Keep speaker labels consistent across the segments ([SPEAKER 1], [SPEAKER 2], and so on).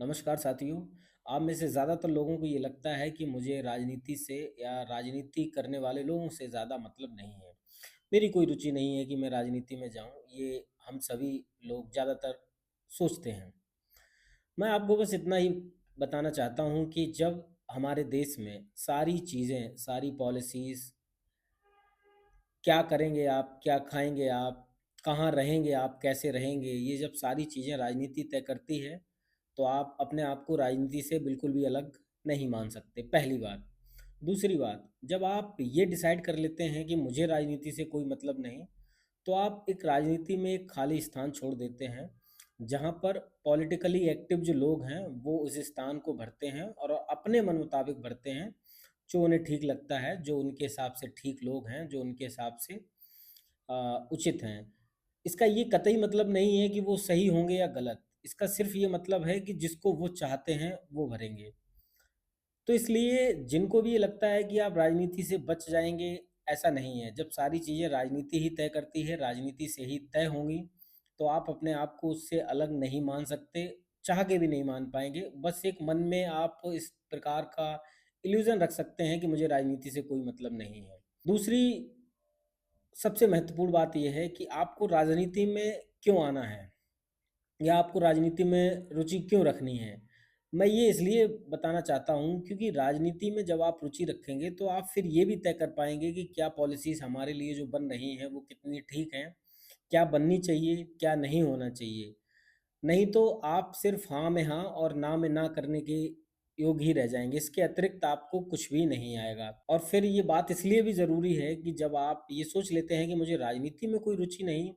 [SPEAKER 1] नमस्कार साथियों। आप में से ज़्यादातर लोगों को ये लगता है कि मुझे राजनीति से या राजनीति करने वाले लोगों से ज़्यादा मतलब नहीं है। मेरी कोई रुचि नहीं है कि मैं राजनीति में जाऊँ, ये हम सभी लोग ज़्यादातर सोचते हैं। मैं आपको बस इतना ही बताना चाहता हूँ कि जब हमारे देश में सारी चीज़ें, सारी पॉलिसीज़, क्या करेंगे आप, क्या खाएँगे आप, कहाँ रहेंगे आप, कैसे रहेंगे, ये जब सारी चीज़ें राजनीति तय करती है, तो आप अपने आप को राजनीति से बिल्कुल भी अलग नहीं मान सकते, पहली बात। दूसरी बात, जब आप ये डिसाइड कर लेते हैं कि मुझे राजनीति से कोई मतलब नहीं, तो आप एक राजनीति में एक खाली स्थान छोड़ देते हैं, जहाँ पर पॉलिटिकली एक्टिव जो लोग हैं, वो उस स्थान को भरते हैं और अपने मन मुताबिक भरते हैं, जो उन्हें ठीक लगता है, जो उनके हिसाब से ठीक लोग हैं, जो उनके हिसाब से उचित हैं। इसका ये कतई मतलब नहीं है कि वो सही होंगे या गलत, इसका सिर्फ़ ये मतलब है कि जिसको वो चाहते हैं, वो भरेंगे। तो इसलिए जिनको भी ये लगता है कि आप राजनीति से बच जाएँगे, ऐसा नहीं है। जब सारी चीज़ें राजनीति ही तय करती है, राजनीति से ही तय होंगी, तो आप अपने आप को उससे अलग नहीं मान सकते, चाह के भी नहीं मान पाएँगे। बस एक मन में आप इस प्रकार का इल्यूज़न रख सकते हैं कि मुझे राजनीति से कोई मतलब नहीं है। दूसरी सबसे महत्वपूर्ण बात ये है कि आपको राजनीति में क्यों आना है? या आपको राजनीति में रुचि क्यों रखनी है? मैं ये इसलिए बताना चाहता हूँ क्योंकि राजनीति में जब आप रुचि रखेंगे तो आप फिर ये भी तय कर पाएँगे कि क्या पॉलिसीज़ हमारे लिए जो बन रही हैं वो कितनी ठीक हैं, क्या बननी चाहिए, क्या नहीं होना चाहिए। नहीं तो आप सिर्फ़ हाँ में हाँ और ना में ना करने के योग्य ही रह जाएँगे, इसके अतिरिक्त आपको कुछ भी नहीं आएगा। और फिर ये बात इसलिए भी ज़रूरी है कि जब आप ये सोच लेते हैं कि मुझे राजनीति में कोई रुचि नहीं,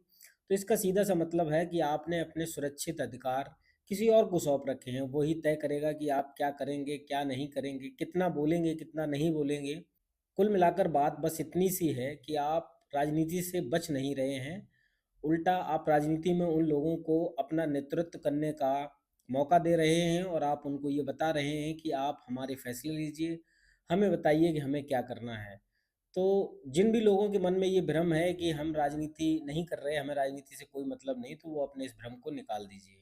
[SPEAKER 1] तो इसका सीधा-सा मतलब है कि आपने अपने सुरक्षित अधिकार किसी और को सौंप रखे हैं। वो ही तय करेगा कि आप क्या करेंगे, क्या नहीं करेंगे, कितना बोलेंगे, कितना नहीं बोलेंगे। कुल मिलाकर बात बस इतनी सी है कि आप राजनीति से बच नहीं रहे हैं, उल्टा आप राजनीति में उन लोगों को अपना नेतृत्व करने का मौका दे रहे हैं और आप उनको ये बता रहे हैं कि आप हमारे फैसले लीजिए, हमें बताइए कि हमें क्या करना है। तो जिन भी लोगों के मन में ये भ्रम है कि हम राजनीति नहीं कर रहे, हमें राजनीति से कोई मतलब नहीं, तो वो अपने इस भ्रम को निकाल दीजिए।